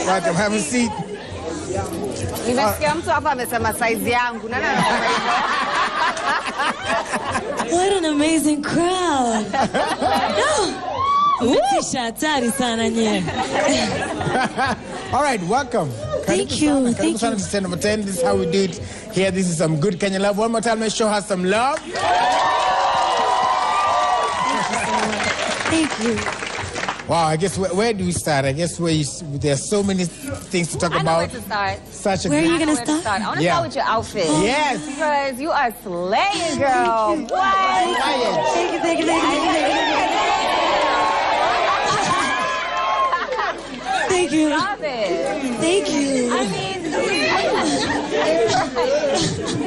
Welcome, have a seat. Nimesikia mtu hapa amesema size yangu. Nani anasema hivyo? What an amazing crowd. Umetisha hatari sana nye. All right, welcome. Thank you. Thank you. To 10 number 10. This is how we do it here. This is some good Kenyan love. One more time, let's show her some love. Thank you. Wow, I guess where do we start? I guess there's so many things to talk about. I know where to start. Such a Where are you great... going to start? I want to start with your outfit. Yes. Because you are slaying, girl. What? Thank you, thank you, thank you, thank you. Love it. Thank you. I mean,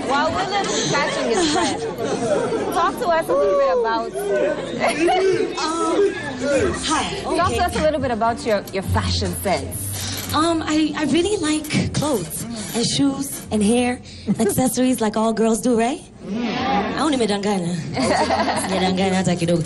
while Willem is catching his breath, talk to us a little bit about... Hi. Talk to us a little bit about your fashion sense. I really like clothes and shoes and hair and accessories like all girls do, right? I only made dangana.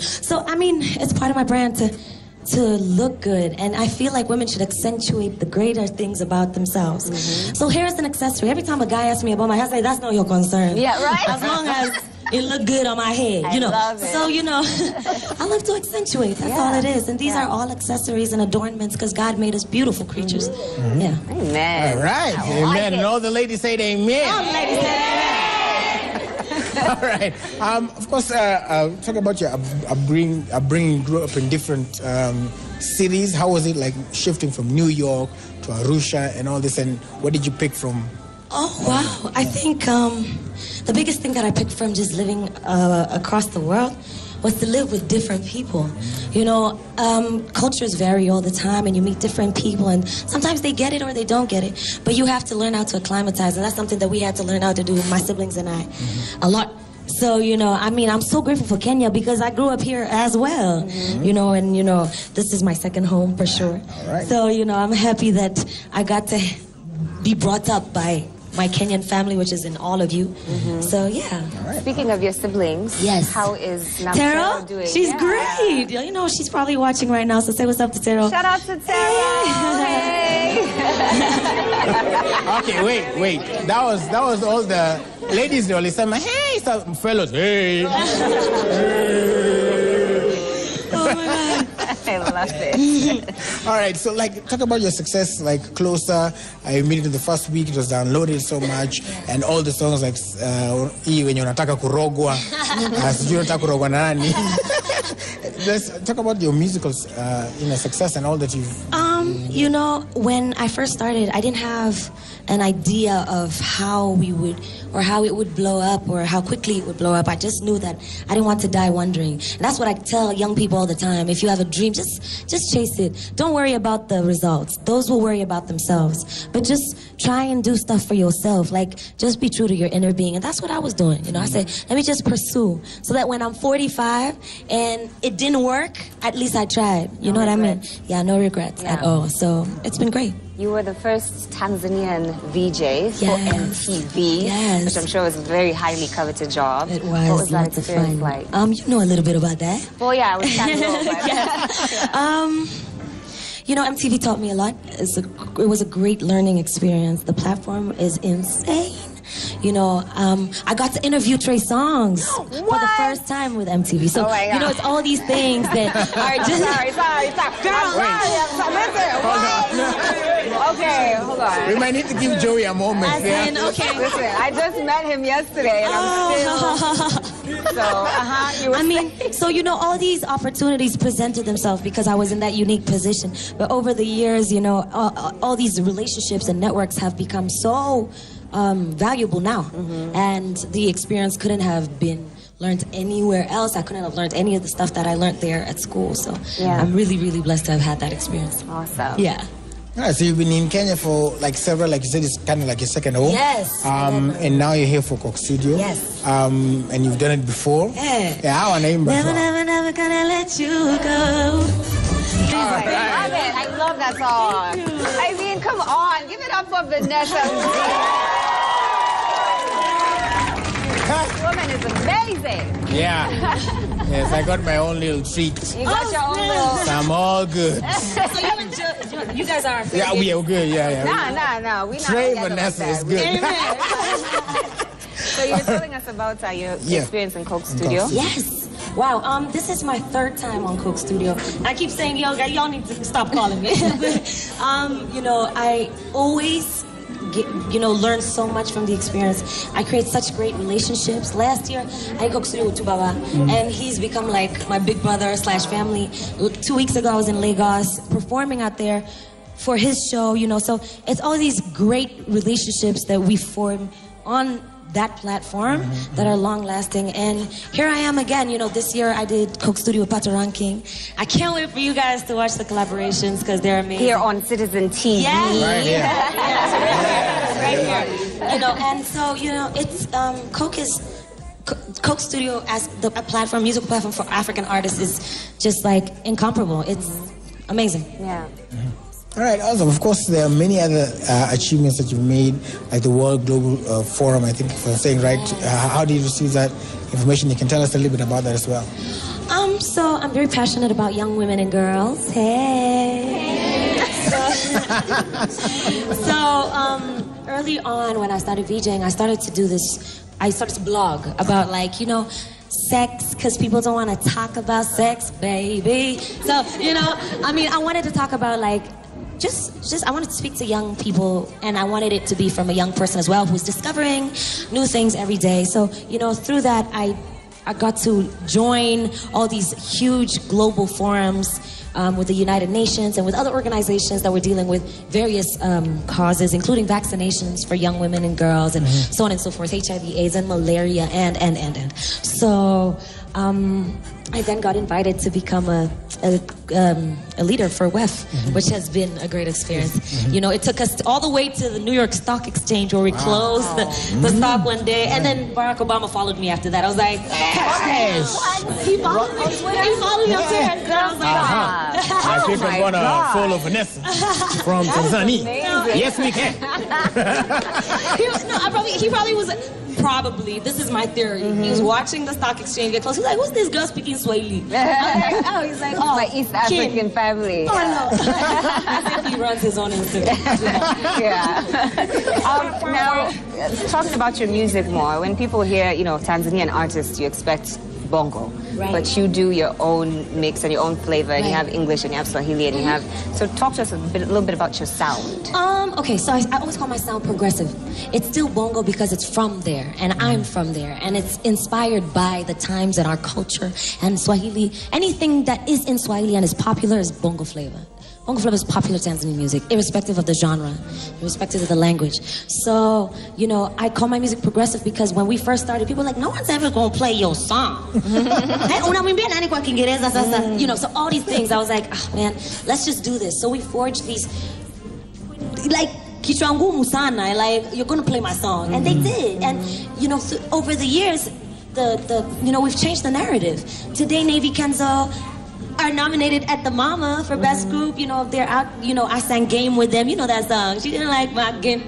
So, I mean, it's part of my brand to look good, and I feel like women should accentuate the greater things about themselves. So hair is an accessory. Every time a guy asks me about my hair, I say, that's not your concern. Yeah, right? As long as it look good on my head, you know. Love it. So, you know, I love to accentuate. That's all it is. And these are all accessories and adornments because God made us beautiful creatures. Yeah. Amen. All right. Amen. Like and all the ladies say amen. All the ladies say amen. All right. Of course, talk about your upbringing. Grew up in different cities. How was it like shifting from New York to Arusha and all this? And what did you pick from? Oh, wow. I think the biggest thing that I picked from just living across the world was to live with different people. You know, cultures vary all the time, and you meet different people, and sometimes they get it or they don't get it. But you have to learn how to acclimatize, and that's something that we had to learn how to do, my siblings and I, a lot. So, you know, I mean, I'm so grateful for Kenya because I grew up here as well, you know, and, you know, this is my second home for sure. All right. So, you know, I'm happy that I got to be brought up by my Kenyan family, which is in all of you. So, yeah. Right. Speaking of your siblings, yes. How is Taro doing? She's great. You know, she's probably watching right now, so say what's up to Taro. Shout out to Taro. Hey. Okay, wait. That was all the ladies. They always say, hey, some fellows, hey. Oh my God. I love it. All right, so like talk about your success, like Closer. I immediately the first week it was downloaded so much, and all the songs like hii wenye unataka kurogwa, sijui unataka kurogwa na nani. Let's talk about your musical success and all that you've. You know, when I first started, I didn't have an idea of how we would, or how it would blow up, or how quickly it would blow up. I just knew that I didn't want to die wondering. And that's what I tell young people all the time. If you have a dream, just chase it. Don't worry about the results. Those will worry about themselves. But just try and do stuff for yourself. Like, just be true to your inner being. And that's what I was doing. You know, I said, let me just pursue. So that when I'm 45 and it didn't work, at least I tried. You know what I mean? Yeah, no regrets at all. So it's been great. You were the first Tanzanian VJ for MTV, which I'm sure was a very highly coveted job. It was. What was that lots of experience fun. like? You know a little bit about that. Well, yeah, I was kind of You know, MTV taught me a lot. It was a great learning experience. The platform is insane. You know, I got to interview Trey Songz for the first time with MTV. So, you know, it's all these things that are just... Sorry. Girl, okay, hold on. We might need to give Joey a moment. Okay. Listen, I just met him yesterday, and I'm still... So, you know, all these opportunities presented themselves because I was in that unique position. But over the years, you know, all these relationships and networks have become so valuable now. And the experience couldn't have been learned anywhere else. I couldn't have learned any of the stuff that I learned there at school. So I'm really, really blessed to have had that experience. Awesome. Yeah. All right, so you've been in Kenya for like several, like you said, it's kind of like your second home. Yes. And now you're here for Coke Studio. Yes. And you've done it before. Yeah. Yeah, I want to name Never gonna let you go. I love that song. I mean, come on. Give it up for Vanessa Mdee. woman is amazing. Yeah. Yes, I got my own little treat. You got your own little... So I'm all good. So you guys are. Yeah, we are good. Yeah. Nah. We not Trey together Vanessa like is that. good. So you were telling us about your experience in Coke Studio? Yes. Wow. This is my 3rd time on Coke Studio. I keep saying, y'all need to stop calling me. I always learn so much from the experience. I create such great relationships. Last year, I Coke Studio with Tubaba, and he's become like my big brother / family. 2 weeks ago, I was in Lagos performing out there for his show. So it's all these great relationships that we form on that platform that are long-lasting. And here I am again. This year I did Coke Studio with Patoranking. I can't wait for you guys to watch the collaborations because they're amazing. Here on Citizen TV. Yes. Right here. Right here. And so, it's Coke Studio as the platform, musical platform for African artists is just like incomparable. It's amazing. Yeah. All right, awesome. Of course, there are many other achievements that you've made, like the World Global Forum, I think, if I'm saying right. How do you receive that information? You can tell us a little bit about that as well. So I'm very passionate about young women and girls. Hey. So early on when I started VJing, I started to blog about sex, because people don't want to talk about sex, baby. So, I wanted to talk about I wanted to speak to young people, and I wanted it to be from a young person as well who's discovering new things every day. So, through that, I got to join all these huge global forums with the United Nations and with other organizations that were dealing with various causes, including vaccinations for young women and girls, and so on and so forth, HIV, AIDS, and malaria, and. So I then got invited to become a leader for WEF, which has been a great experience. It took us all the way to the New York Stock Exchange where we closed the stock one day, and then Barack Obama followed me after that. I was like, he followed me on Twitter. He followed me on Twitter. I was like, People want to follow Vanessa from Tanzania. Yes, we can. He probably was. Probably, this is my theory. He was watching the stock exchange get close. He was like, "Who's this girl speaking Swahili?" He's like, my East African family. Oh no! I think he runs his own Instagram. Now, talking about your music more, when people hear, Tanzanian artists, you expect bongo, but you do your own mix and your own flavor, and you have English and you have Swahili, and you have. So talk to us a little bit about your sound. Okay, so I always call my sound progressive. It's still bongo because it's from there, and I'm from there, and it's inspired by the times and our culture and Swahili. Anything that is in Swahili and is popular is bongo flavor. Bongo flavor is popular Tanzanian music, irrespective of the genre, irrespective of the language. So, I call my music progressive because when we first started, people were like, no one's ever gonna play your song. So all these things, I was like, man, let's just do this. So we forged these, Kichwangu Musana, you're gonna play my song. And they did. And, over the years, we've changed the narrative. Today, Navy Kenzo are nominated at the Mama for Best Group. They're out, I sang Game with them. You know that song. She didn't like my game.